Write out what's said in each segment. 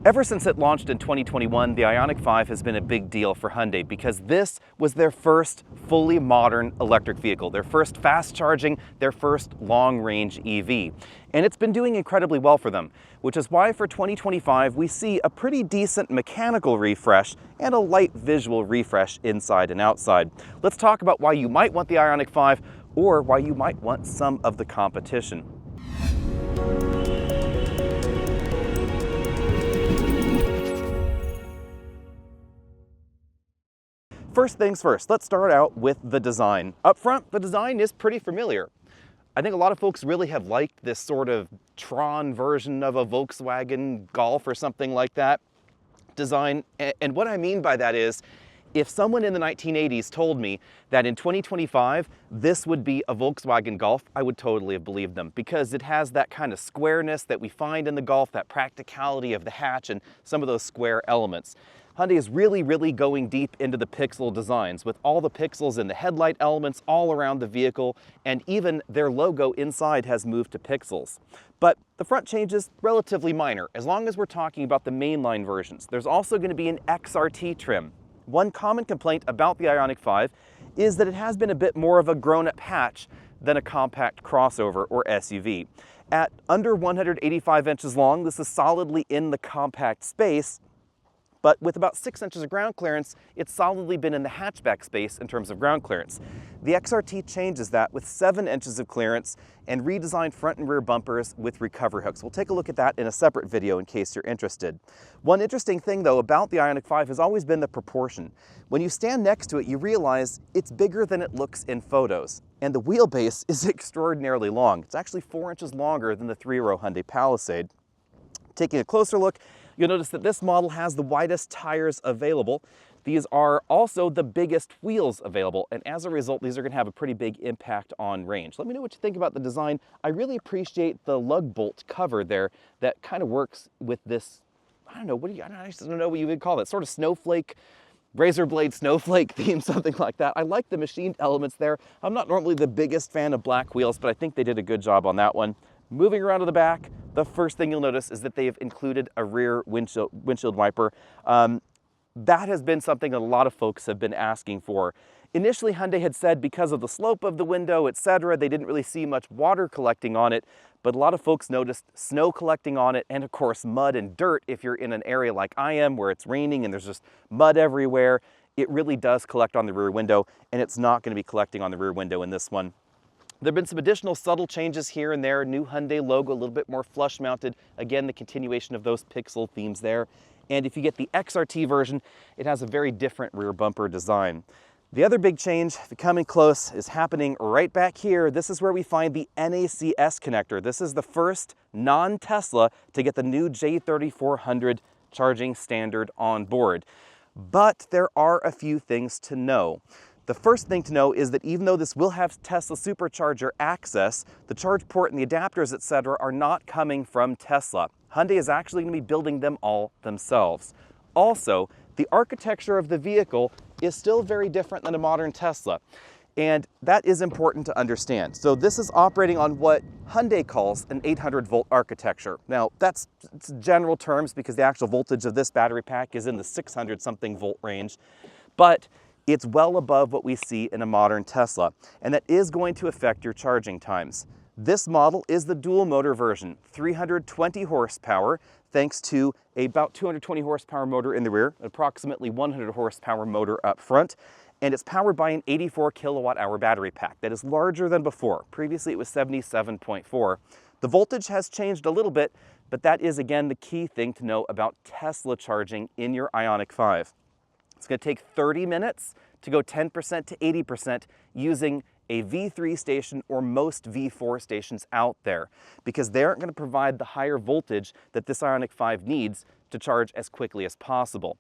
Ever since it launched in 2021, the Ioniq 5 has been a big deal for Hyundai because this was their first fully modern electric vehicle, their first fast charging, their first long-range EV. And it's been doing incredibly well for them, which is why for 2025 we see a pretty decent mechanical refresh and a light visual refresh inside and outside. Let's talk about why you might want the Ioniq 5 or why you might want some of the competition. First things first, let's start out with the design. Up front, the design is pretty familiar. I think a lot of folks really have liked this sort of Tron version of a Volkswagen Golf or something like that design. And what I mean by that is, if someone in the 1980s told me that in 2025, this would be a Volkswagen Golf, I would totally have believed them because it has that kind of squareness that we find in the Golf, that practicality of the hatch and some of those square elements. Hyundai is really going deep into the pixel designs with all the pixels in the headlight elements all around the vehicle, and even their logo inside has moved to pixels. But the front change is relatively minor, as long as we're talking about the mainline versions. There's also going to be an XRT trim. One common complaint about the Ioniq 5 is that it has been a bit more of a grown-up hatch than a compact crossover or SUV. At under 185 inches long, this is solidly in the compact space, but with about 6 inches of ground clearance, it's solidly been in the hatchback space in terms of ground clearance. The XRT changes that with 7 inches of clearance and redesigned front and rear bumpers with recovery hooks. We'll take a look at that in a separate video in case you're interested. One interesting thing though about the Ioniq 5 has always been the proportion. When you stand next to it, you realize it's bigger than it looks in photos. And the wheelbase is extraordinarily long. It's actually 4 inches longer than the 3-row Hyundai Palisade. Taking a closer look, you'll notice that this model has the widest tires available. These are also the biggest wheels available, and as a result, these are going to have a pretty big impact on range. Let me know what you think about the design. I really appreciate the lug bolt cover there that kind of works with this, I don't know what you would call it, sort of snowflake, razor blade snowflake theme, something like that. I like the machined elements there. I'm not normally the biggest fan of black wheels, but I think they did a good job on that one. Moving around to the back, the first thing you'll notice is that they've included a rear windshield wiper. That has been something that a lot of folks have been asking for. Initially, Hyundai had said because of the slope of the window, etc., they didn't really see much water collecting on it, but a lot of folks noticed snow collecting on it, and of course mud and dirt if you're in an area like I am where it's raining and there's just mud everywhere. It really does collect on the rear window, and it's not going to be collecting on the rear window in this one. There have been some additional subtle changes here and there. New Hyundai logo, a little bit more flush mounted. Again, the continuation of those pixel themes there. And if you get the XRT version, it has a very different rear bumper design. The other big change, if you're coming close, is happening right back here. This is where we find the NACS connector. This is the first non-Tesla to get the new J3400 charging standard on board. But there are a few things to know. The first thing to know is that even though this will have Tesla Supercharger access, the charge port and the adapters, etc., are not coming from Tesla. Hyundai is actually going to be building them all themselves. Also, the architecture of the vehicle is still very different than a modern Tesla, and that is important to understand. So this is operating on what Hyundai calls an 800-volt architecture. Now, that's general terms because the actual voltage of this battery pack is in the 600-something volt range, but it's well above what we see in a modern Tesla, and that is going to affect your charging times. This model is the dual motor version, 320 horsepower, thanks to about 220 horsepower motor in the rear, approximately 100 horsepower motor up front, and it's powered by an 84 kilowatt hour battery pack that is larger than before. Previously it was 77.4. The voltage has changed a little bit, but that is again the key thing to know about Tesla charging in your Ioniq 5. It's going to take 30 minutes to go 10% to 80% using a V3 station or most V4 stations out there, because they aren't going to provide the higher voltage that this Ioniq 5 needs to charge as quickly as possible.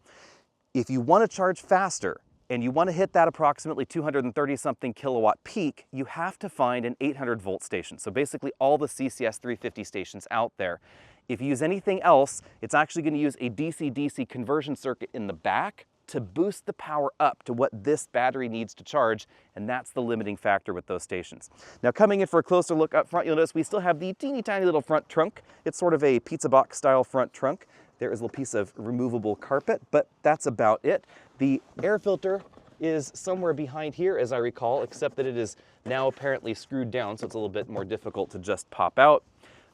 If you want to charge faster and you want to hit that approximately 230 something kilowatt peak, you have to find an 800 volt station. So basically all the CCS 350 stations out there. If you use anything else, it's actually going to use a DC-DC conversion circuit in the back to boost the power up to what this battery needs to charge, and that's the limiting factor with those stations. Now coming in for a closer look up front, you'll notice we still have the teeny tiny little front trunk. It's sort of a pizza box style front trunk. There is a little piece of removable carpet, but that's about it. The air filter is somewhere behind here, as I recall, except that it is now apparently screwed down, so it's a little bit more difficult to just pop out.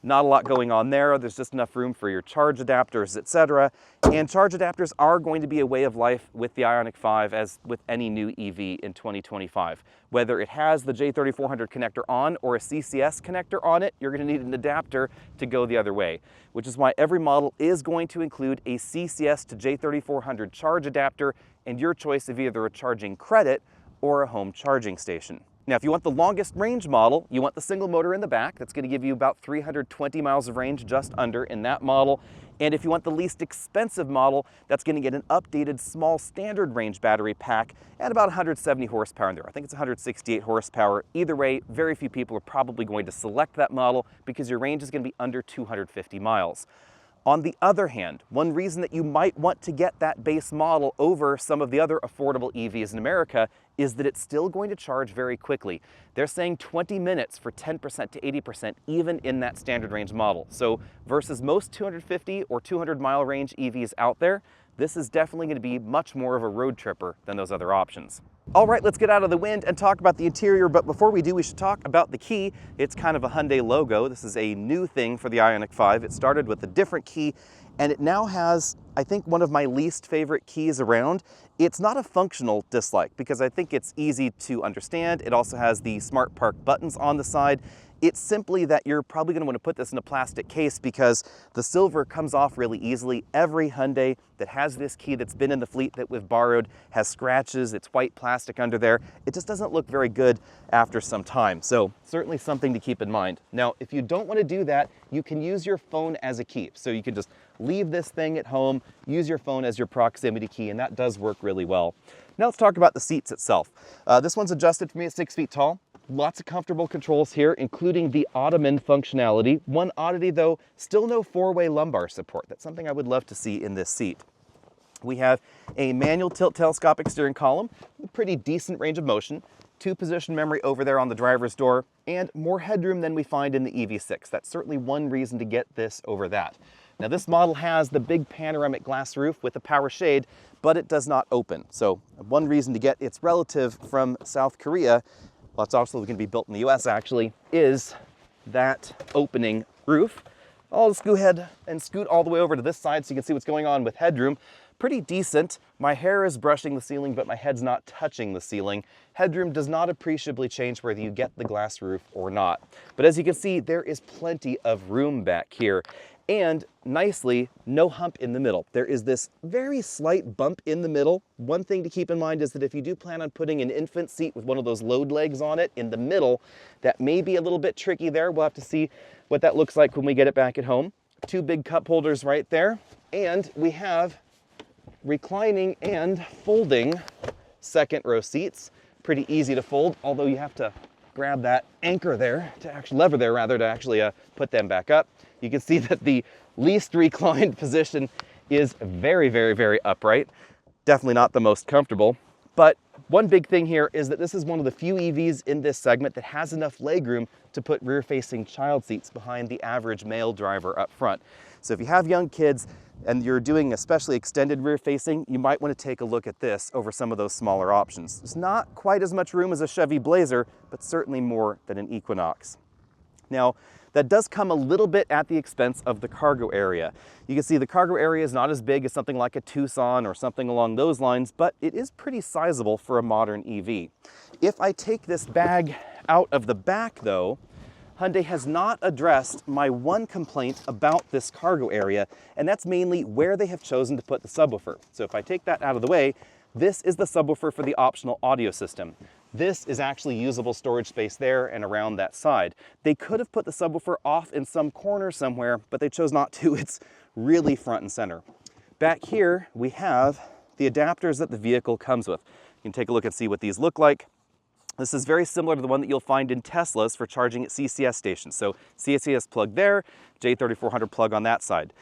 Not a lot going on there. There's just enough room for your charge adapters, etc. And charge adapters are going to be a way of life with the Ioniq 5, as with any new EV in 2025. Whether it has the J3400 connector on or a CCS connector on it, you're going to need an adapter to go the other way, which is why every model is going to include a CCS to J3400 charge adapter and your choice of either a charging credit or a home charging station. Now, if you want the longest range model, you want the single motor in the back. That's going to give you about 320 miles of range, just under, in that model. And if you want the least expensive model, that's going to get an updated small standard range battery pack at about 170 horsepower in there. I think it's 168 horsepower. Either way, very few people are probably going to select that model because your range is going to be under 250 miles. On the other hand, one reason that you might want to get that base model over some of the other affordable EVs in America is that it's still going to charge very quickly. They're saying 20 minutes for 10% to 80%, even in that standard range model. So versus most 250 or 200 mile range EVs out there, this is definitely going to be much more of a road tripper than those other options. All right, let's get out of the wind and talk about the interior, but before we do, we should talk about the key. It's kind of a Hyundai logo. This is a new thing for the Ioniq 5. It started with a different key, and it now has, I think, one of my least favorite keys around. It's not a functional dislike because I think it's easy to understand. It also has the Smart Park buttons on the side. It's simply that you're probably going to want to put this in a plastic case because the silver comes off really easily. Every Hyundai that has this key that's been in the fleet that we've borrowed has scratches. It's white plastic under there. It just doesn't look very good after some time. So certainly something to keep in mind. Now, if you don't want to do that, you can use your phone as a key. So you can just leave this thing at home, use your phone as your proximity key, and that does work really well. Now let's talk about the seats itself. This one's adjusted for me at 6 feet tall. Lots of comfortable controls here, including the ottoman functionality. One oddity though, still no four-way lumbar support. That's something I would love to see in this seat. We have a manual tilt telescopic steering column, a pretty decent range of motion, 2-position memory over there on the driver's door, and more headroom than we find in the EV6. That's certainly one reason to get this over that. Now this model has the big panoramic glass roof with a power shade, but it does not open. So one reason to get its relative from South Korea, well, it's also going to be built in the US actually, is that opening roof. I'll just go ahead and scoot all the way over to this side so you can see what's going on with headroom. Pretty decent. My hair is brushing the ceiling, but my head's not touching the ceiling. Headroom does not appreciably change whether you get the glass roof or not. But as you can see, there is plenty of room back here. And nicely, no hump in the middle. There is this very slight bump in the middle. One thing to keep in mind is that if you do plan on putting an infant seat with one of those load legs on it in the middle, that may be a little bit tricky there. We'll have to see what that looks like when we get it back at home. 2 big cup holders right there. And we have reclining and folding second row seats. Pretty easy to fold, although you have to grab that anchor there, lever there rather, to actually put them back up. You can see that the least reclined position is very, very, very upright. Definitely not the most comfortable. But one big thing here is that this is one of the few EVs in this segment that has enough legroom to put rear-facing child seats behind the average male driver up front. So if you have young kids and you're doing especially extended rear-facing, you might want to take a look at this over some of those smaller options. There's not quite as much room as a Chevy Blazer, but certainly more than an Equinox. Now, that does come a little bit at the expense of the cargo area. You can see the cargo area is not as big as something like a Tucson or something along those lines, but it is pretty sizable for a modern EV. If I take this bag out of the back though, Hyundai has not addressed my one complaint about this cargo area, and that's mainly where they have chosen to put the subwoofer. So if I take that out of the way, this is the subwoofer for the optional audio system. This is actually usable storage space there and around that side. They could have put the subwoofer off in some corner somewhere, but they chose not to. It's really front and center. Back here, we have the adapters that the vehicle comes with. You can take a look and see what these look like. This is very similar to the one that you'll find in Teslas for charging at CCS stations. So CCS plug there, J3400 plug on that side.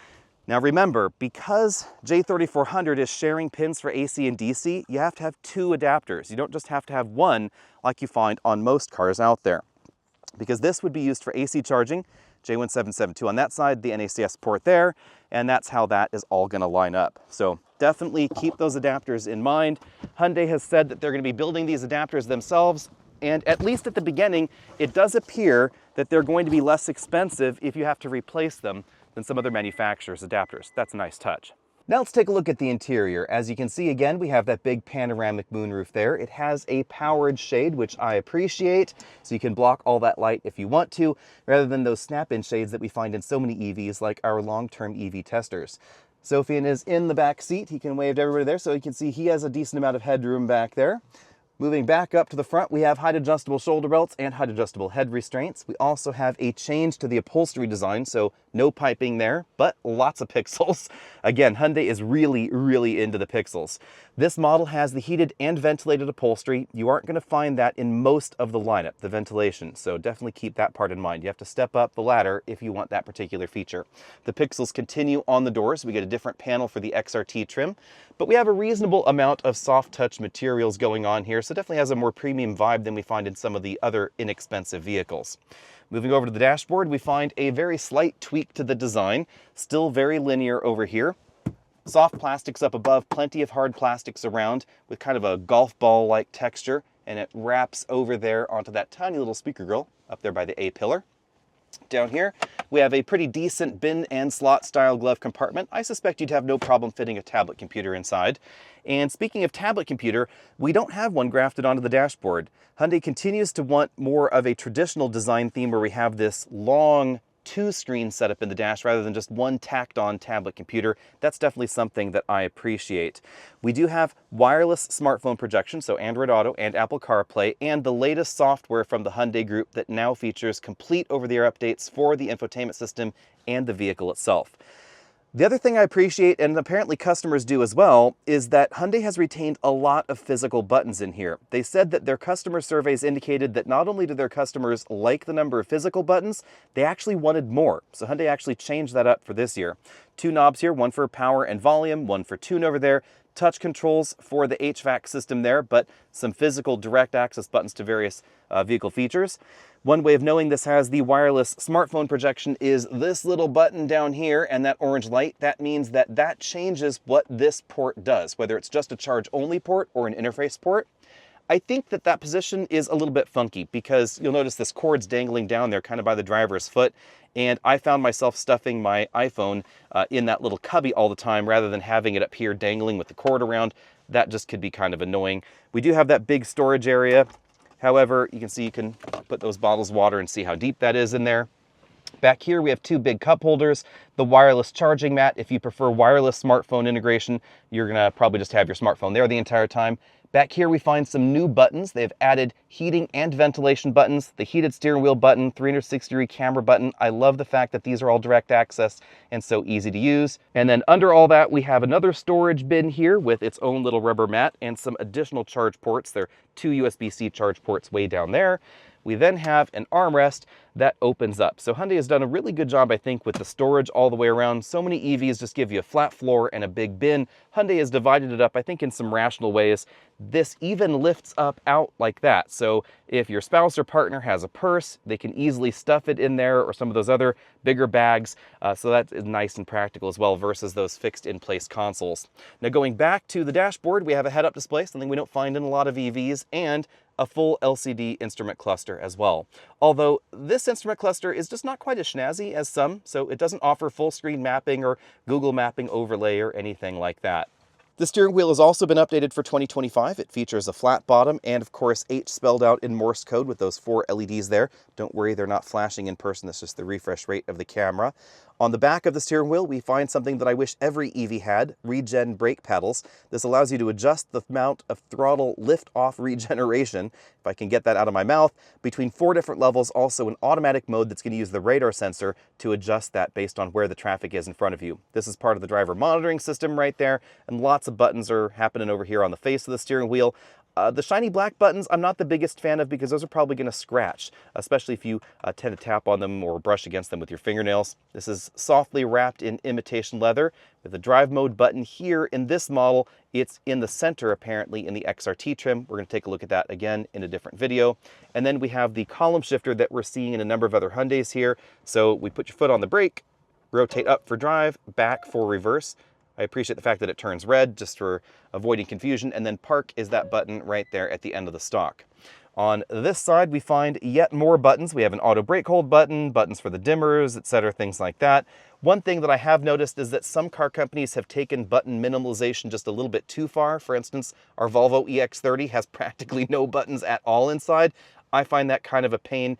Now remember, because J3400 is sharing pins for AC and DC, you have to have 2 adapters. You don't just have to have one like you find on most cars out there. Because this would be used for AC charging, J1772 on that side, the NACS port there, and that's how that is all going to line up. So definitely keep those adapters in mind. Hyundai has said that they're going to be building these adapters themselves, and at least at the beginning, it does appear that they're going to be less expensive if you have to replace them than some other manufacturers' adapters. That's a nice touch. Now let's take a look at the interior. As you can see, again, we have that big panoramic moonroof there. It has a powered shade, which I appreciate, so you can block all that light if you want to, rather than those snap-in shades that we find in so many EVs, like our long-term EV testers. Sofian is in the back seat. He can wave to everybody there, so you can see he has a decent amount of headroom back there. Moving back up to the front, we have height adjustable shoulder belts and height adjustable head restraints. We also have a change to the upholstery design, so no piping there, but lots of pixels. Again, Hyundai is really, really into the pixels. This model has the heated and ventilated upholstery. You aren't going to find that in most of the lineup, the ventilation, so definitely keep that part in mind. You have to step up the ladder if you want that particular feature. The pixels continue on the doors. We get a different panel for the XRT trim, but we have a reasonable amount of soft touch materials going on here, so it definitely has a more premium vibe than we find in some of the other inexpensive vehicles. Moving over to the dashboard, we find a very slight tweak to the design, still very linear over here. Soft plastics up above, plenty of hard plastics around with kind of a golf ball-like texture, and it wraps over there onto that tiny little speaker grill up there by the A-pillar. Down here, we have a pretty decent bin and slot style glove compartment. I suspect you'd have no problem fitting a tablet computer inside. And speaking of tablet computer, we don't have one grafted onto the dashboard. Hyundai continues to want more of a traditional design theme where we have this long two-screen setup in the dash rather than just one tacked-on tablet computer. That's definitely something that I appreciate. We do have wireless smartphone projection, so Android Auto and Apple CarPlay, and the latest software from the Hyundai Group that now features complete over-the-air updates for the infotainment system and the vehicle itself. The other thing I appreciate, and apparently customers do as well, is that Hyundai has retained a lot of physical buttons in here. They said that their customer surveys indicated that not only do their customers like the number of physical buttons, they actually wanted more. So Hyundai actually changed that up for this year. 2 knobs here, one for power and volume, one for tune over there. Touch controls for the HVAC system there, but some physical direct access buttons to various vehicle features. One way of knowing this has the wireless smartphone projection is this little button down here and that orange light. That means that that changes what this port does, whether it's just a charge-only port or an interface port. I think that that position is a little bit funky because you'll notice this cord's dangling down there kind of by the driver's foot, and I found myself stuffing my iPhone in that little cubby all the time rather than having it up here dangling with the cord around. That just could be kind of annoying. We do have that big storage area. However, you can see you can put those bottles of water and see how deep that is in there. Back here we have 2 big cup holders, the wireless charging mat. If you prefer wireless smartphone integration, you're gonna probably just have your smartphone there the entire time. Back here we find some new buttons. They've added heating and ventilation buttons, the heated steering wheel button, 360-degree camera button. I love the fact that these are all direct access and so easy to use. And then under all that, we have another storage bin here with its own little rubber mat and some additional charge ports. There are 2 USB-C charge ports way down there. We then have an armrest that opens up. So Hyundai has done a really good job, I think, with the storage all the way around. So many EVs just give you a flat floor and a big bin. Hyundai has divided it up, I think, in some rational ways. This even lifts up out like that. So if your spouse or partner has a purse, they can easily stuff it in there or some of those other bigger bags. So that is nice and practical as well versus those fixed in place consoles. Now going back to the dashboard, we have a head-up display, something we don't find in a lot of EVs, and a full LCD instrument cluster as well. Although this instrument cluster is just not quite as snazzy as some, so it doesn't offer full screen mapping or Google mapping overlay or anything like that. The steering wheel has also been updated for 2025. It features a flat bottom and, of course, H spelled out in Morse code with those 4 LEDs there. Don't worry, they're not flashing in person. That's just the refresh rate of the camera. On the back of the steering wheel, we find something that I wish every EV had, regen brake pedals. This allows you to adjust the amount of throttle lift-off regeneration, if I can get that out of my mouth, between 4 different levels, also an automatic mode that's going to use the radar sensor to adjust that based on where the traffic is in front of you. This is part of the driver monitoring system right there, and lots of buttons are happening over here on the face of the steering wheel. The shiny black buttons, I'm not the biggest fan of because those are probably going to scratch, especially if you tend to tap on them or brush against them with your fingernails. This is softly wrapped in imitation leather with the drive mode button here in this model. It's in the center, apparently, in the XRT trim. We're going to take a look at that again in a different video. And then we have the column shifter that we're seeing in a number of other Hyundais here. So we put your foot on the brake, rotate up for drive, back for reverse. I appreciate the fact that it turns red just for avoiding confusion, and then park is that button right there at the end of the stock. On this side, we find yet more buttons. We have an auto brake hold button, buttons for the dimmers, etc., things like that. One thing that I have noticed is that some car companies have taken button minimalization just a little bit too far. For instance, our Volvo EX30 has practically no buttons at all inside. I find that kind of a pain.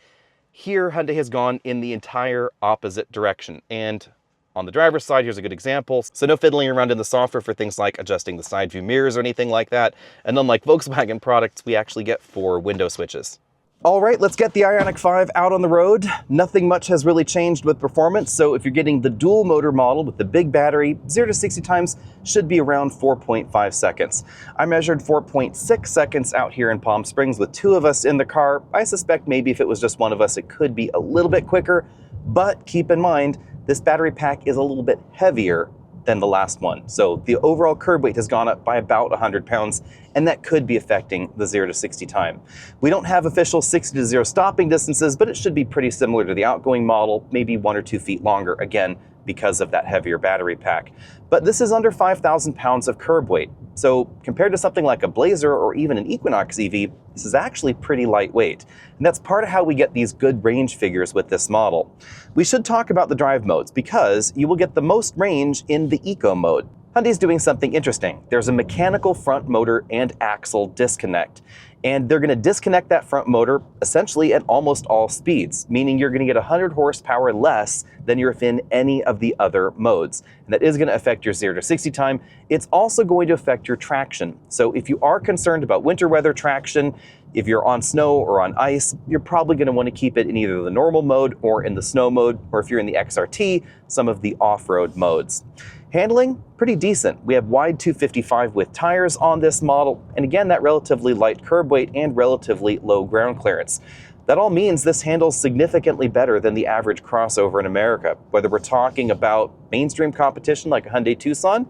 Here, Hyundai has gone in the entire opposite direction, and on the driver's side, here's a good example. So no fiddling around in the software for things like adjusting the side view mirrors or anything like that. And unlike Volkswagen products, we actually get 4 window switches. All right, let's get the Ioniq 5 out on the road. Nothing much has really changed with performance. So if you're getting the dual motor model with the big battery, 0 to 60 times should be around 4.5 seconds. I measured 4.6 seconds out here in Palm Springs with 2 of us in the car. I suspect maybe if it was just one of us, it could be a little bit quicker, but keep in mind, this battery pack is a little bit heavier than the last one. So the overall curb weight has gone up by about 100 pounds, and that could be affecting the 0 to 60 time. We don't have official 60 to 0 stopping distances, but it should be pretty similar to the outgoing model, maybe 1 or 2 feet longer, again, because of that heavier battery pack. But this is under 5,000 pounds of curb weight. So compared to something like a Blazer or even an Equinox EV, this is actually pretty lightweight. And that's part of how we get these good range figures with this model. We should talk about the drive modes because you will get the most range in the Eco mode. Hyundai's doing something interesting. There's a mechanical front motor and axle disconnect. And they're going to disconnect that front motor essentially at almost all speeds, meaning you're going to get 100 horsepower less than you're in any of the other modes. And that is going to affect your 0 to 60 time. It's also going to affect your traction. So if you are concerned about winter weather traction, if you're on snow or on ice, you're probably going to want to keep it in either the normal mode or in the snow mode, or if you're in the XRT, some of the off-road modes. Handling, pretty decent. We have wide 255 width tires on this model, and again, that relatively light curb weight and relatively low ground clearance. That all means this handles significantly better than the average crossover in America, whether we're talking about mainstream competition like a Hyundai Tucson,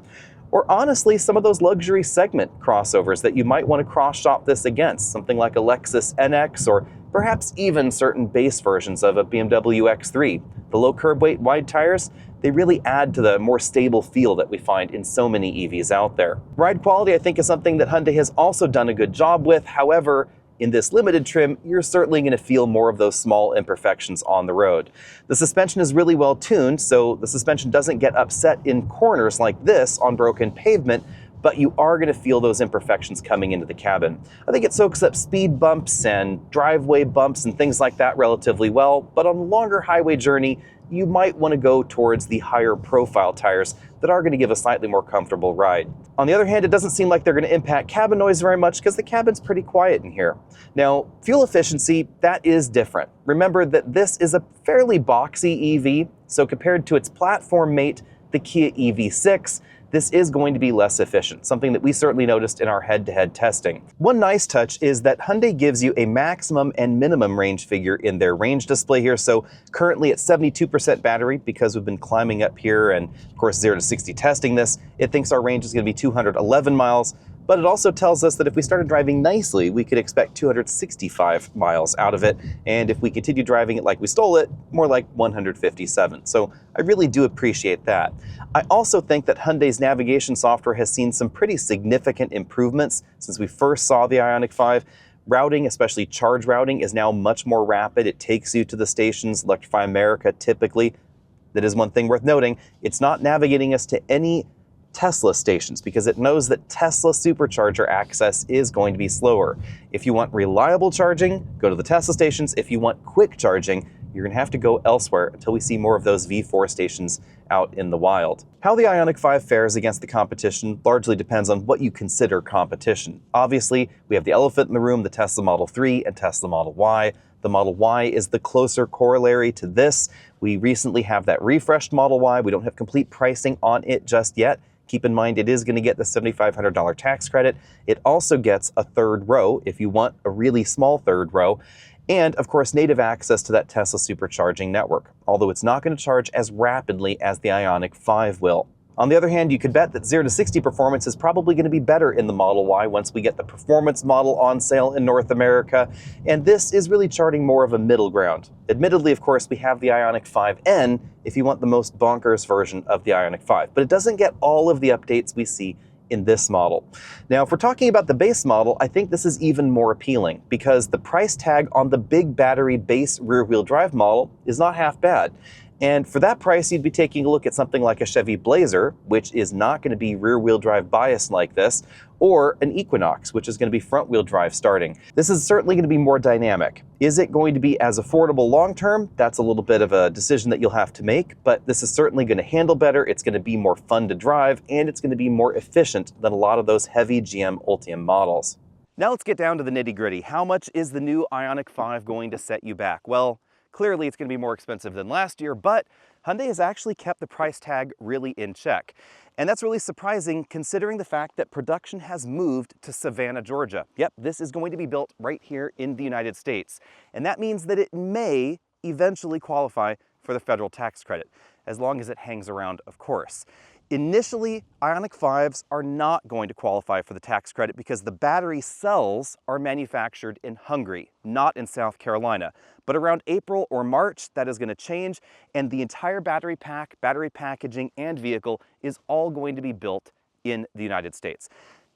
or honestly, some of those luxury segment crossovers that you might want to cross-shop this against, something like a Lexus NX, or perhaps even certain base versions of a BMW X3. The low curb weight, wide tires, they really add to the more stable feel that we find in so many EVs out there. Ride quality, I think, is something that Hyundai has also done a good job with. However, in this limited trim, you're certainly going to feel more of those small imperfections on the road. The suspension is really well tuned, so the suspension doesn't get upset in corners like this on broken pavement, but you are going to feel those imperfections coming into the cabin. I think it soaks up speed bumps and driveway bumps and things like that relatively well, but on a longer highway journey, you might want to go towards the higher profile tires that are going to give a slightly more comfortable ride. On the other hand, it doesn't seem like they're going to impact cabin noise very much because the cabin's pretty quiet in here. Now, fuel efficiency, that is different. Remember that this is a fairly boxy EV, so compared to its platform mate, the Kia EV6, this is going to be less efficient, something that we certainly noticed in our head-to-head testing. One nice touch is that Hyundai gives you a maximum and minimum range figure in their range display here. So currently at 72% battery, because we've been climbing up here and of course 0 to 60 testing this, it thinks our range is going to be 211 miles. But it also tells us that if we started driving nicely, we could expect 265 miles out of it. And if we continue driving it like we stole it, more like 157. So I really do appreciate that. I also think that Hyundai's navigation software has seen some pretty significant improvements since we first saw the Ioniq 5. Routing, especially charge routing, is now much more rapid. It takes you to the stations, Electrify America typically. That is one thing worth noting. It's not navigating us to any Tesla stations because it knows that Tesla supercharger access is going to be slower. If you want reliable charging, go to the Tesla stations. If you want quick charging, you're going to have to go elsewhere until we see more of those V4 stations out in the wild. How the Ioniq 5 fares against the competition largely depends on what you consider competition. Obviously, we have the elephant in the room, the Tesla Model 3 and Tesla Model Y. The Model Y is the closer corollary to this. We recently have that refreshed Model Y. We don't have complete pricing on it just yet. Keep in mind, it is going to get the $7,500 tax credit. It also gets a third row if you want a really small third row. And of course, native access to that Tesla Supercharging network, although it's not going to charge as rapidly as the Ioniq 5 will. On the other hand, you could bet that 0 to 60 performance is probably going to be better in the Model Y once we get the performance model on sale in North America, and this is really charting more of a middle ground. Admittedly, of course, we have the Ioniq 5N if you want the most bonkers version of the Ioniq 5, but it doesn't get all of the updates we see in this model. Now, if we're talking about the base model, I think this is even more appealing because the price tag on the big battery base rear-wheel drive model is not half bad. And for that price, you'd be taking a look at something like a Chevy Blazer, which is not going to be rear-wheel drive biased like this, or an Equinox, which is going to be front-wheel drive starting. This is certainly going to be more dynamic. Is it going to be as affordable long-term? That's a little bit of a decision that you'll have to make, but this is certainly going to handle better, it's going to be more fun to drive, and it's going to be more efficient than a lot of those heavy GM Ultium models. Now let's get down to the nitty-gritty. How much is the new Ioniq 5 going to set you back? Well, clearly it's going to be more expensive than last year, but Hyundai has actually kept the price tag really in check. And that's really surprising considering the fact that production has moved to Savannah, Georgia. Yep, this is going to be built right here in the United States. And that means that it may eventually qualify for the federal tax credit, as long as it hangs around, of course. Initially, Ioniq 5s are not going to qualify for the tax credit because the battery cells are manufactured in Hungary, not in South Carolina. But around April or March, that is going to change, and the entire battery pack, battery packaging, and vehicle is all going to be built in the United States.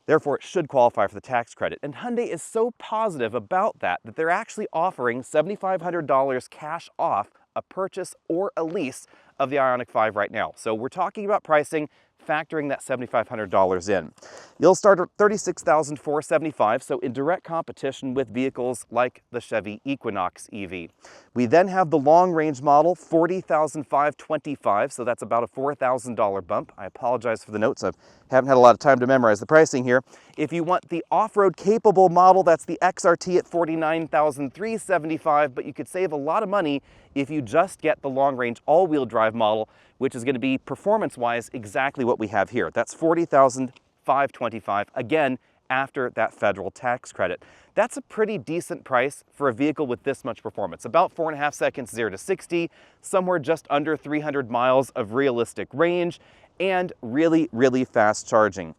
Therefore, it should qualify for the tax credit. And Hyundai is so positive about that that they're actually offering $7,500 cash off a purchase or a lease of the Ioniq 5 right now. So we're talking about pricing, factoring that $7,500 in. You'll start at $36,475, so in direct competition with vehicles like the Chevy Equinox EV. We then have the long-range model, $40,525, so that's about a $4,000 bump. I apologize for the notes. I haven't had a lot of time to memorize the pricing here. If you want the off-road capable model, that's the XRT at $49,375, but you could save a lot of money if you just get the long-range all-wheel drive model, which is going to be performance-wise exactly what we have here. That's $40,525, again, after that federal tax credit. That's a pretty decent price for a vehicle with this much performance. About 4.5 seconds 0 to 60, somewhere just under 300 miles of realistic range, and really, really fast charging.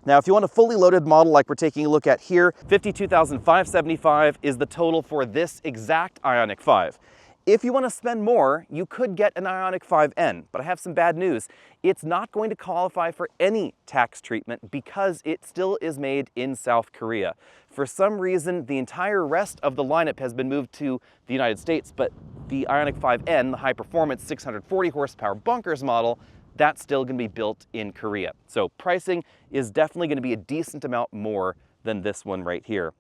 Now, if you want a fully loaded model like we're taking a look at here, $52,575 is the total for this exact Ioniq 5. If you want to spend more, you could get an Ioniq 5N, but I have some bad news. It's not going to qualify for any tax treatment because it still is made in South Korea. For some reason, the entire rest of the lineup has been moved to the United States, but the Ioniq 5N, the high-performance 640 horsepower bunkers model, that's still going to be built in Korea. So pricing is definitely going to be a decent amount more than this one right here.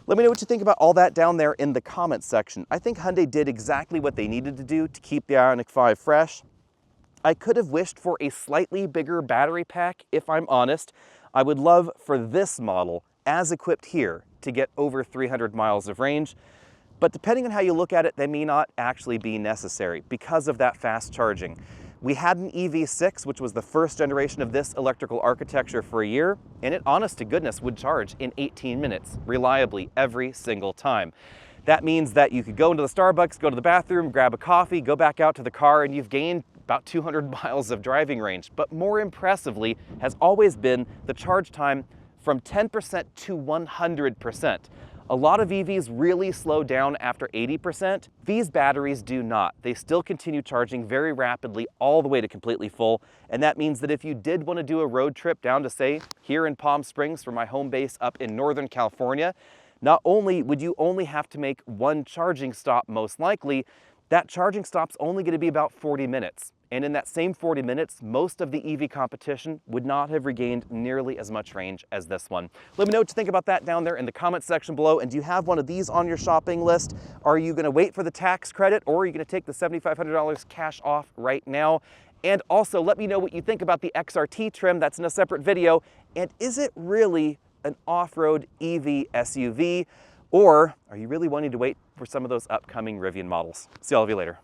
Let me know what you think about all that down there in the comments section. I think Hyundai did exactly what they needed to do to keep the Ioniq 5 fresh. I could have wished for a slightly bigger battery pack, if I'm honest. I would love for this model, as equipped here, to get over 300 miles of range. But depending on how you look at it, they may not actually be necessary because of that fast charging. We had an EV6, which was the first generation of this electrical architecture for a year, and it, honest to goodness, would charge in 18 minutes, reliably, every single time. That means that you could go into the Starbucks, go to the bathroom, grab a coffee, go back out to the car, and you've gained about 200 miles of driving range. But more impressively has always been the charge time from 10% to 100%. A lot of EVs really slow down after 80%. These batteries do not. They still continue charging very rapidly all the way to completely full. And that means that if you did want to do a road trip down to, say, here in Palm Springs for my home base up in Northern California, not only would you only have to make one charging stop most likely, that charging stop's only going to be about 40 minutes. And in that same 40 minutes, most of the EV competition would not have regained nearly as much range as this one. Let me know what you think about that down there in the comments section below. And do you have one of these on your shopping list? Are you going to wait for the tax credit, or are you going to take the $7,500 cash off right now? And also let me know what you think about the XRT trim. That's in a separate video. And is it really an off-road EV SUV? Or are you really wanting to wait for some of those upcoming Rivian models? See all of you later.